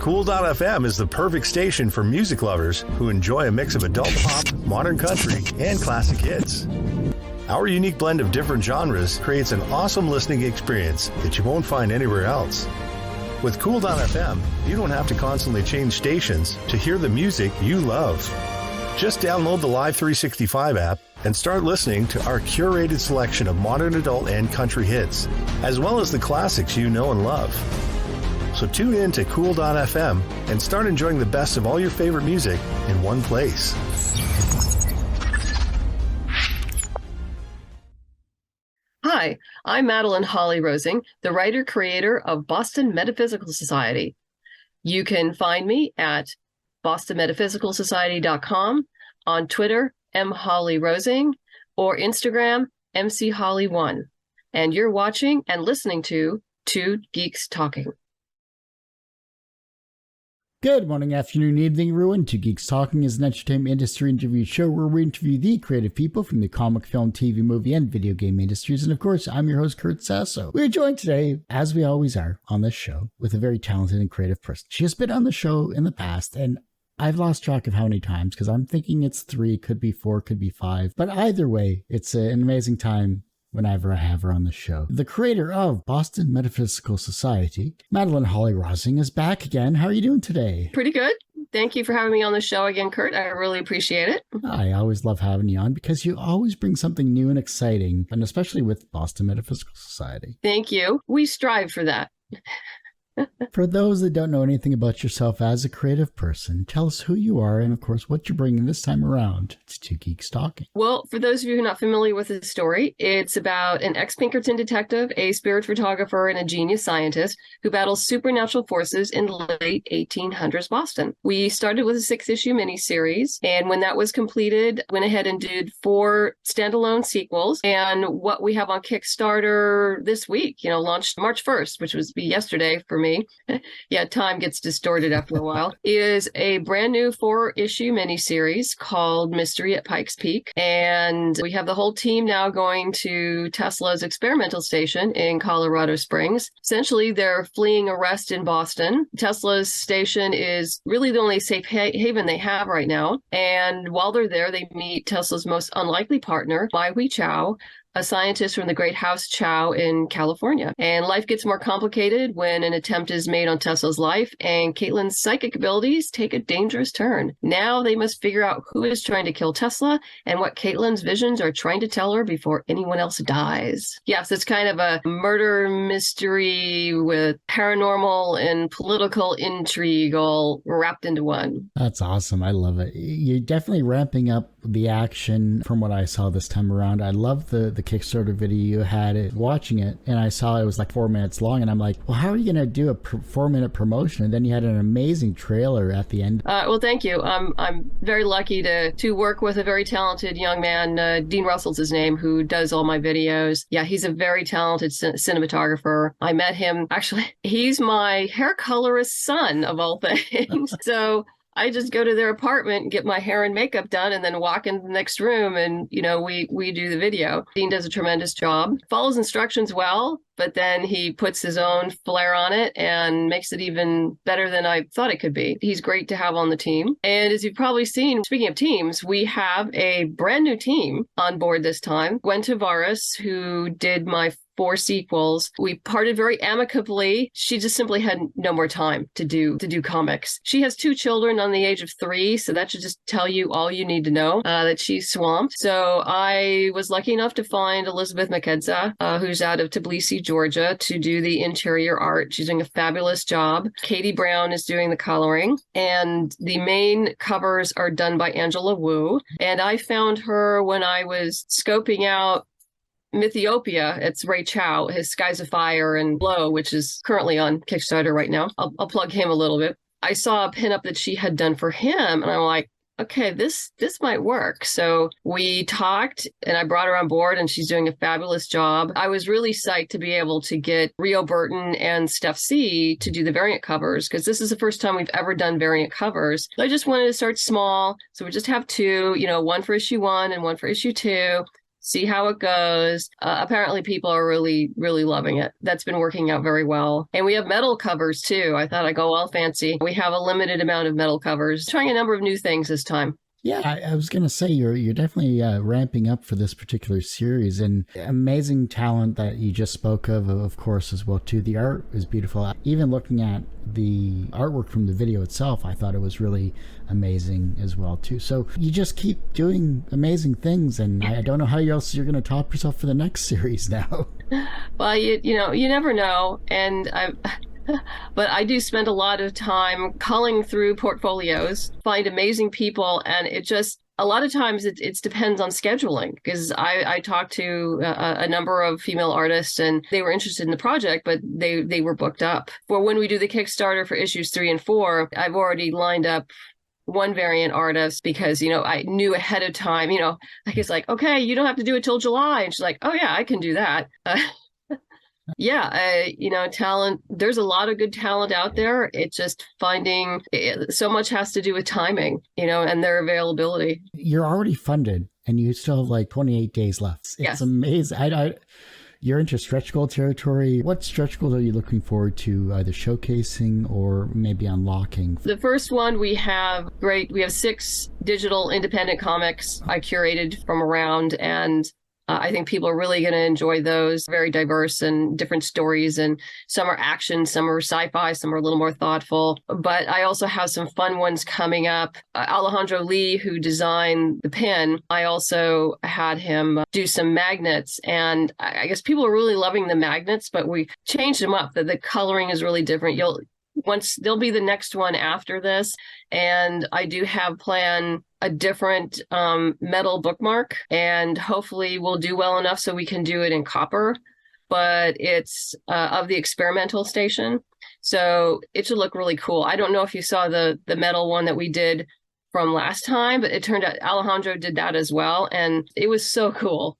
Cool.fm is the perfect station for music lovers who enjoy a mix of adult pop, modern country, and classic hits. Our unique blend of different genres creates an awesome listening experience that you won't find anywhere else. With Cool.fm, you don't have to constantly change stations to hear the music you love. Just download the Live 365 app and start listening to our curated selection of modern adult and country hits, as well as the classics you know and love. So tune in to Cool.fm and start enjoying the best of all your favorite music in one place. Hi, I'm Madeleine Holly-Rosing, the writer-creator of Boston Metaphysical Society. You can find me at bostonmetaphysicalsociety.com, on Twitter, mholly-rosing, or Instagram, mcholly1. And you're watching and listening to Two Geeks Talking. Good morning, afternoon, evening, everyone. Two Geeks Talking is an entertainment industry interview show where we interview the creative people from the comic, film, TV, movie, and video game industries. And of course, I'm your host, Kurt Sasso. We are joined today, as we always are on this show, with a very talented and creative person. She has been on the show in the past, and I've lost track of how many times because I'm thinking it's 3, could be 4, could be 5. But either way, it's an amazing time whenever I have her on the show. The creator of Boston Metaphysical Society, Madeleine Holly-Rosing, is back again. How are you doing today? Pretty good. Thank you for having me on the show again, Kurt. I really appreciate it. I always love having you on because you always bring something new and exciting, and especially with Boston Metaphysical Society. Thank you. We strive for that. For those that don't know anything about yourself as a creative person, tell us who you are and, of course, what you're bringing this time around to Two Geeks Talking. Well, for those of you who are not familiar with the story, it's about an ex-Pinkerton detective, a spirit photographer, and a genius scientist who battles supernatural forces in late 1800s Boston. We started with a 6-issue miniseries, and when that was completed, went ahead and did 4 standalone sequels. And what we have on Kickstarter this week, launched March 1st, which was yesterday for me. Yeah, time gets distorted after a while, is a brand new 4-issue miniseries called Mystery at Pikes Peak. And we have the whole team now going to Tesla's experimental station in Colorado Springs. Essentially, they're fleeing arrest in Boston. Tesla's station is really the only safe haven they have right now. And while they're there, they meet Tesla's most unlikely partner, Bai Hui Chao, a scientist from the Great House Chow in California. And life gets more complicated when an attempt is made on Tesla's life, and Caitlin's psychic abilities take a dangerous turn. Now they must figure out who is trying to kill Tesla and what Caitlin's visions are trying to tell her before anyone else dies. Yes, it's kind of a murder mystery with paranormal and political intrigue all wrapped into one. That's awesome. I love it. You're definitely ramping up the action from what I saw this time around. I love the Kickstarter video you had watching it, and I saw it was like 4 minutes long, and I'm like, well, how are you going to do a 4-minute promotion? And then you had an amazing trailer at the end. Well, thank you. I'm very lucky to work with a very talented young man, Dean Russell's his name, who does all my videos. Yeah, he's a very talented cinematographer. I met him, actually, he's my hair colorist son, of all things. So I just go to their apartment and get my hair and makeup done and then walk into the next room and, we do the video. Dean does a tremendous job, follows instructions well, but then he puts his own flair on it and makes it even better than I thought it could be. He's great to have on the team. And as you've probably seen, speaking of teams, we have a brand new team on board this time. Gwen Tavares, who did my 4 sequels. We parted very amicably. She just simply had no more time to do comics. She has 2 children on the age of 3, so that should just tell you all you need to know, that she's swamped. So I was lucky enough to find Elisabeth Mkheidze, who's out of Tbilisi, Georgia, to do the interior art. She's doing a fabulous job. Kaytee Brown is doing the coloring, and the main covers are done by Angela Wu. And I found her when I was scoping out Mythiopia. It's Ray Chow, his Skies of Fire and Blow, which is currently on Kickstarter right now. I'll plug him a little bit. I saw a pinup that she had done for him, and I'm like, okay, this might work. So we talked, and I brought her on board, and she's doing a fabulous job. I was really psyched to be able to get Rio Burton and Steph C to do the variant covers, because this is the first time we've ever done variant covers. I just wanted to start small, so we just have 2, one for issue 1 and one for issue 2. see how it goes. Apparently people are really, really loving it. That's been working out very well. And we have metal covers too. I thought I'd go all fancy. We have a limited amount of metal covers, trying a number of new things this time. Yeah, I was going to say you're definitely ramping up for this particular series, and amazing talent that you just spoke of course, as well, too. The art is beautiful. Even looking at the artwork from the video itself, I thought it was really amazing as well, too. So you just keep doing amazing things, and I don't know how else you're going to top yourself for the next series now. Well, you never know, and but I do spend a lot of time culling through portfolios, find amazing people, and it just, a lot of times it depends on scheduling, because I talked to a number of female artists and they were interested in the project, but they were booked up. For when we do the Kickstarter for issues 3 and 4, I've already lined up one variant artist because, I knew ahead of time, like it's like, okay, you don't have to do it till July. And she's like, oh yeah, I can do that. Yeah, talent, there's a lot of good talent out there. It's just finding, so much has to do with timing, and their availability. You're already funded and you still have like 28 days left. It's yes. Amazing. You're into stretch goal territory. What stretch goals are you looking forward to either showcasing or maybe unlocking? The first one, we have 6 digital independent comics I curated from around, and I think people are really going to enjoy those. Very diverse and different stories, and some are action, some are sci-fi, some are a little more thoughtful. But I also have some fun ones coming up. Alejandro Lee, who designed the pin, I also had him do some magnets, and I guess people are really loving the magnets, but we changed them up. The coloring is really different. There'll be the next one after this, and I do have planned a different metal bookmark, and hopefully we'll do well enough so we can do it in copper, but it's of the experimental station, so it should look really cool. I don't know if you saw the metal one that we did from last time, but it turned out Alejandro did that as well, and it was so cool.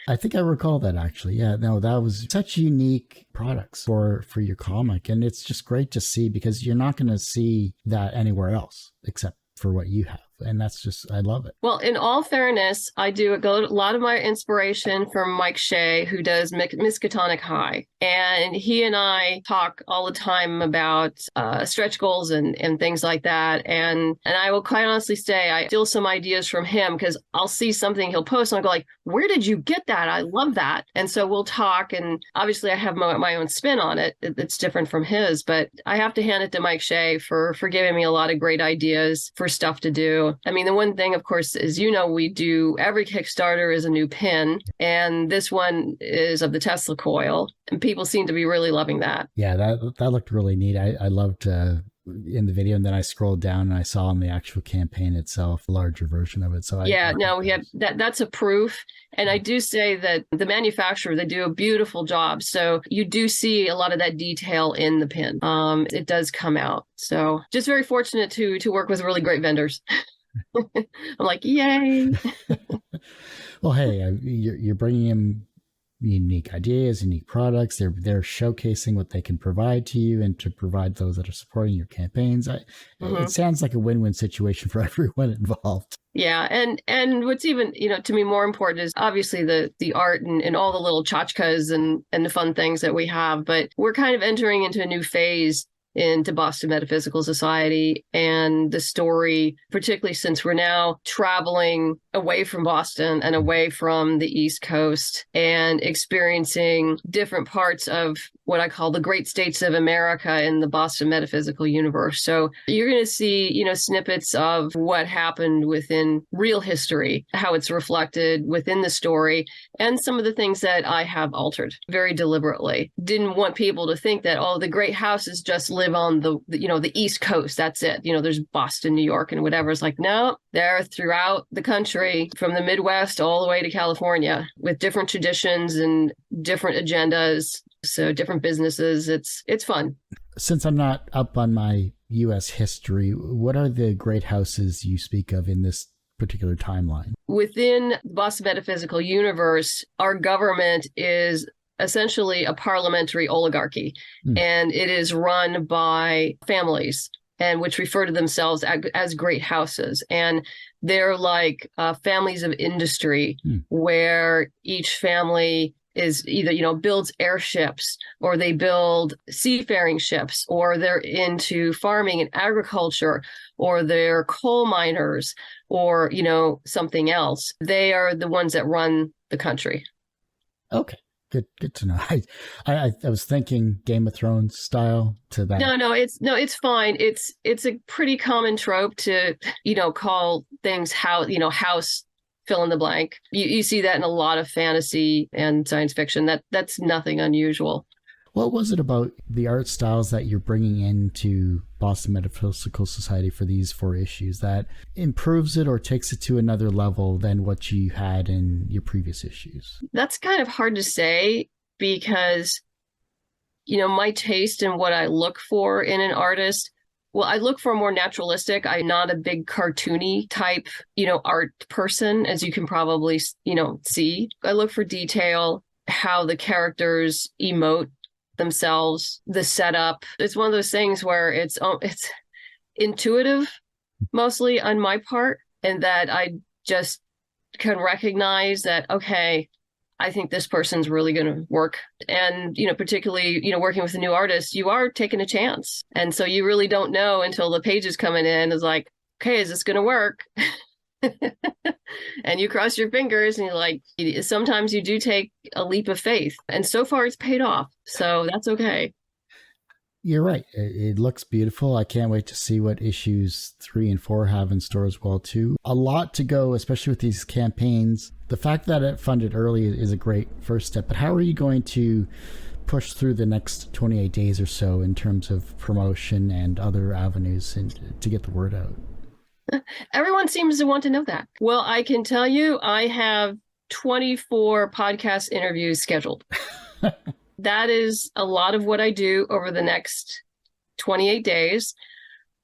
I think I recall that, actually. Yeah, no, that was such unique products for your comic. And it's just great to see, because you're not going to see that anywhere else except for what you have. And that's just, I love it. Well, in all fairness, I do a lot of my inspiration from Mike Shea, who does Miskatonic High. And he and I talk all the time about stretch goals and things like that. And I will quite honestly say I steal some ideas from him, because I'll see something he'll post and I'll go like, where did you get that? I love that. And so we'll talk, and obviously I have my own spin on it. It's different from his, but I have to hand it to Mike Shea for giving me a lot of great ideas for stuff to do. I mean, the one thing, of course, is, we do every Kickstarter is a new pin, and this one is of the Tesla coil, and people seem to be really loving that. Yeah, that looked really neat. I loved in the video, and then I scrolled down and I saw in the actual campaign itself a larger version of it. So we have that's a proof. And I do say that the manufacturer, they do a beautiful job. So you do see a lot of that detail in the pin. It does come out. So just very fortunate to work with really great vendors. I'm like, yay. Well, hey, you're bringing in unique ideas, unique products. They're showcasing what they can provide to you and to provide those that are supporting your campaigns. It sounds like a win-win situation for everyone involved. Yeah, and what's even, to me more important is obviously the art and all the little tchotchkes and the fun things that we have, but we're kind of entering into a new phase into Boston Metaphysical Society and the story, particularly since we're now traveling away from Boston and away from the East Coast and experiencing different parts of what I call the great states of America in the Boston metaphysical universe. So you're going to see, snippets of what happened within real history, how it's reflected within the story, and some of the things that I have altered very deliberately. Didn't want people to think that, the great houses just live on the East Coast. That's it. There's Boston, New York, and whatever. It's like, no, they're throughout the country, from the Midwest all the way to California, with different traditions and different agendas. So different businesses. It's fun. Since I'm not up on my U.S. history, what are the great houses you speak of in this particular timeline? Within the Boston Metaphysical universe, our government is essentially a parliamentary oligarchy, and it is run by families. and which refer to themselves as great houses. And they're like families of industry where each family is either, builds airships, or they build seafaring ships, or they're into farming and agriculture, or they're coal miners, or, something else. They are the ones that run the country. Okay. Good to know. I was thinking Game of Thrones style to that. No, it's fine. It's a pretty common trope to, call things house fill in the blank. You see that in a lot of fantasy and science fiction. That's nothing unusual. What was it about the art styles that you're bringing into Boston Metaphysical Society for these 4 issues that improves it or takes it to another level than what you had in your previous issues? That's kind of hard to say because, my taste and what I look for in an artist, well, I look for more naturalistic. I'm not a big cartoony type, art person, as you can probably, see. I look for detail, how the characters emote themselves, the setup. It's one of those things where it's intuitive, mostly on my part, and that I just can recognize that, okay, I think this person's really going to work. And, particularly, working with a new artist, you are taking a chance. And so you really don't know until the pages coming in is like, okay, is this going to work? And you cross your fingers and you're like, sometimes you do take a leap of faith. And so far it's paid off. So that's okay. You're right. It looks beautiful. I can't wait to see what issues 3 and 4 have in store as well, too. A lot to go, especially with these campaigns. The fact that it funded early is a great first step. But how are you going to push through the next 28 days or so in terms of promotion and other avenues to get the word out? Everyone seems to want to know that. Well, I can tell you, I have 24 podcast interviews scheduled. That is a lot of what I do over the next 28 days.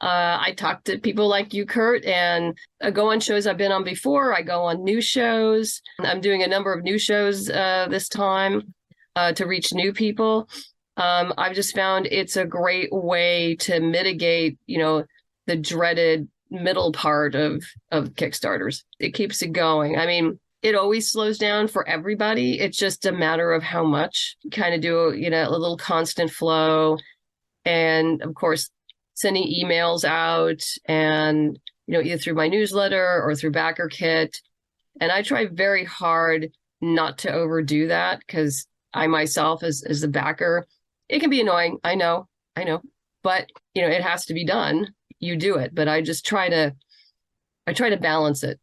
I talk to people like you, Kurt, and I go on shows I've been on before. I go on new shows. I'm doing a number of new shows this time to reach new people. I've just found it's a great way to mitigate, the dreaded middle part of Kickstarters. It keeps it going. I mean, it always slows down for everybody. It's just a matter of how much. Kind of do, a little constant flow. And of course, sending emails out and, either through my newsletter or through Backer Kit. And I try very hard not to overdo that because I myself, as the backer, it can be annoying. I know. But, it has to be done. You do it. But I just try to balance it.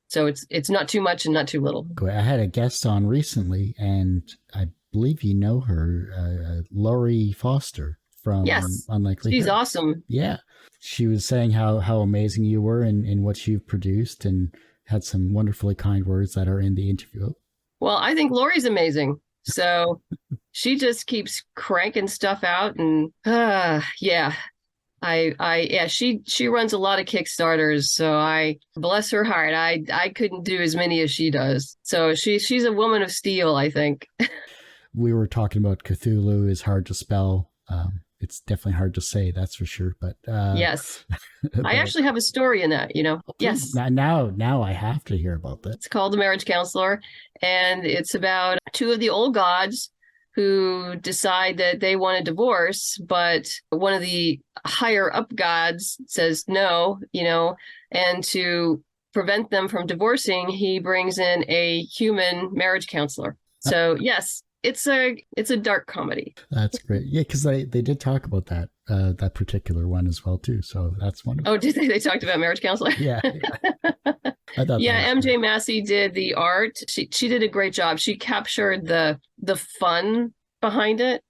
So it's not too much and not too little. I had a guest on recently, and I believe you know her, Laurie Foster from Unlikely She's Her. Awesome. Yeah. She was saying how amazing you were in what you've produced and had some wonderfully kind words that are in the interview. Well, I think Laurie's amazing. So she just keeps cranking stuff out and she runs a lot of Kickstarters, so I bless her heart. I couldn't do as many as she does. So she's a woman of steel, I think. We were talking about Cthulhu is hard to spell. It's definitely hard to say, that's for sure. But yes, I actually have a story in that. Yes. Now I have to hear about that. It's called The Marriage Counselor, and it's about 2 of the old gods who decide that they want a divorce, but one of the higher up gods says no, and to prevent them from divorcing, he brings in a human marriage counselor. So yes, it's a dark comedy. That's great. Yeah, because they did talk about that particular one as well too. So that's wonderful. Oh, did they? They talked about marriage counselor? Yeah. I thought MJ great. Massey did the art. She did a great job. She captured the fun behind it,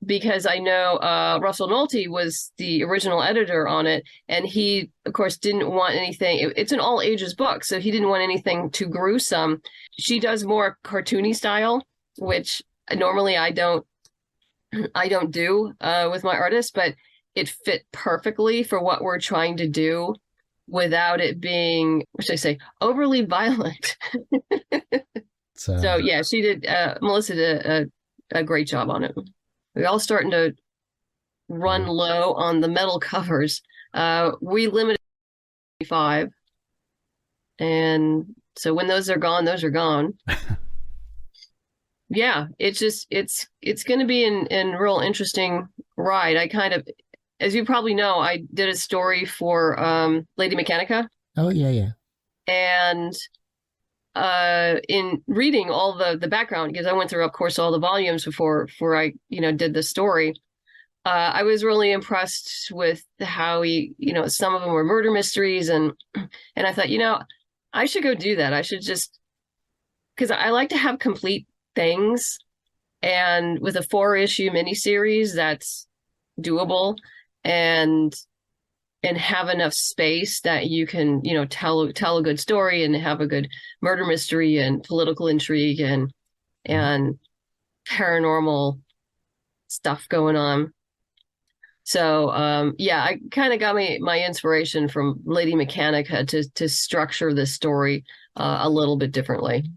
because I know Russell Nolte was the original editor on it, and he, of course, didn't want anything. It's an all ages book, so he didn't want anything too gruesome. She does more cartoony style, which normally I don't do with my artists, but it fit perfectly for what we're trying to do without it being, what should I say, overly violent. So yeah, she did. Melissa did a great job on it. We're all starting to run low on the metal covers. We limited 5, and so when those are gone, those are gone. Yeah, it's going to be an real interesting ride. I kind of, as you probably know, I did a story for Lady Mechanica. Oh yeah. And in reading all the background, because I went through, of course, all the volumes before I did the story, I was really impressed with how he, some of them were murder mysteries, and I thought, I should go do that. I should just, because I like to have complete things, and with a 4-issue miniseries, that's doable, and have enough space that you can, tell a good story and have a good murder mystery and political intrigue and paranormal stuff going on. So, I kind of got my inspiration from Lady Mechanica to structure this story a little bit differently.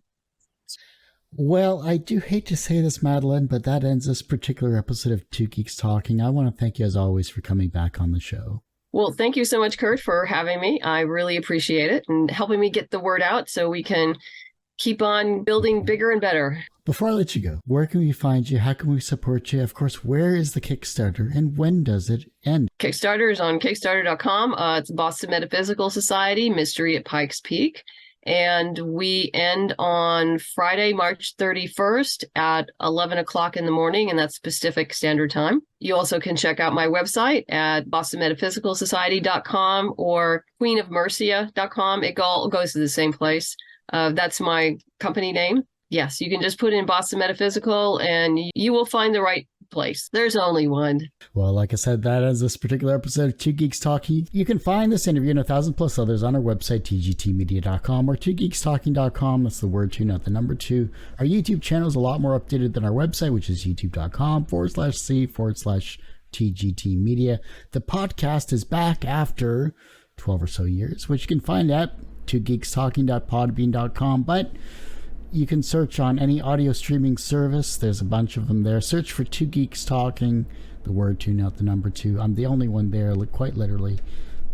Well, I do hate to say this, Madeleine, but that ends this particular episode of Two Geeks Talking. I want to thank you, as always, for coming back on the show. Well, thank you so much, Kurt, for having me. I really appreciate it and helping me get the word out so we can keep on building bigger and better. Before I let you go, where can we find you? How can we support you? Of course, where is the Kickstarter and when does it end? Kickstarter is on Kickstarter.com. It's Boston Metaphysical Society, Mystery at Pikes Peak. And we end on Friday, March 31st at 11 o'clock in the morning, and that's Pacific Standard Time. You also can check out my website at bostonmetaphysicalsociety.com or queenofmercia.com. It all goes to the same place. That's my company name. Yes, you can just put in Boston Metaphysical and you will find the right place. There's only one. Well, like I said, that is this particular episode of Two Geeks Talking. You can find this interview and 1,000 plus others on our website, tgtmedia.com or twogeekstalking.com. That's the word 2, not the number 2. Our YouTube channel is a lot more updated than our website, which is youtube.com/c/TGT The podcast is back after 12 or so years, which you can find at twogeekstalking.podbean.com. But you can search on any audio streaming service. There's a bunch of them there. Search for Two Geeks Talking, the word 2, not the number 2. I'm the only one there, quite literally.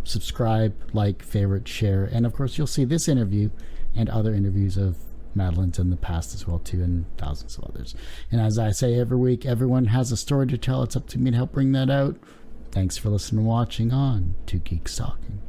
Subscribe, like, favorite, share. And of course, you'll see this interview and other interviews of Madeleine's in the past as well, too, and thousands of others. And as I say every week, everyone has a story to tell. It's up to me to help bring that out. Thanks for listening and watching on Two Geeks Talking.